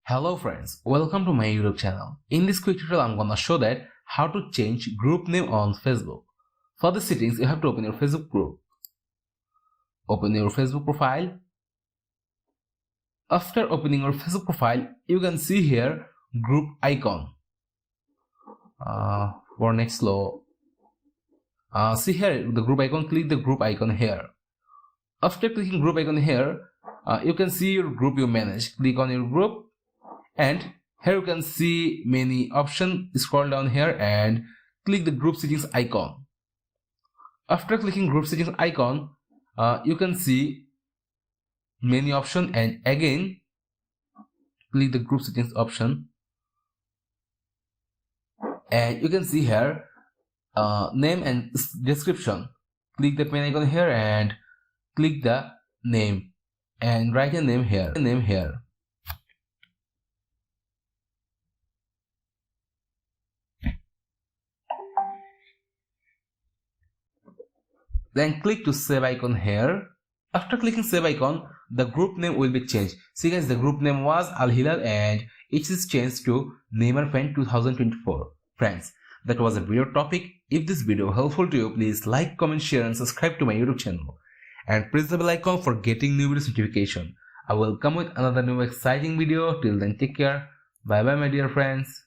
Hello friends, welcome to my YouTube channel. In this quick tutorial, I'm gonna show that how to change group name on Facebook. For the settings, you have to open your Facebook group. Open your Facebook profile. After opening your Facebook profile, you can see here group icon. For next slow. See here the group icon. Click the group icon here. After clicking group icon here, you can see your group you manage. Click on your group. And here you can see many options. Scroll down here and click the group settings icon. After clicking group settings icon, you can see many options, and again click the group settings option, and you can see here name and description. Click the pen icon here and click the name and write a name here. Then click to save icon here. After clicking save icon, the group name will be changed. See guys, the group name was Al Hilal and it is changed to Neymar Fan 2024. Friends, that was a video topic. If this video helpful to you, please like, comment, share and subscribe to my YouTube channel. And press the bell icon for getting new videos notification. I will come with another new exciting video. Till then, take care. Bye bye my dear friends.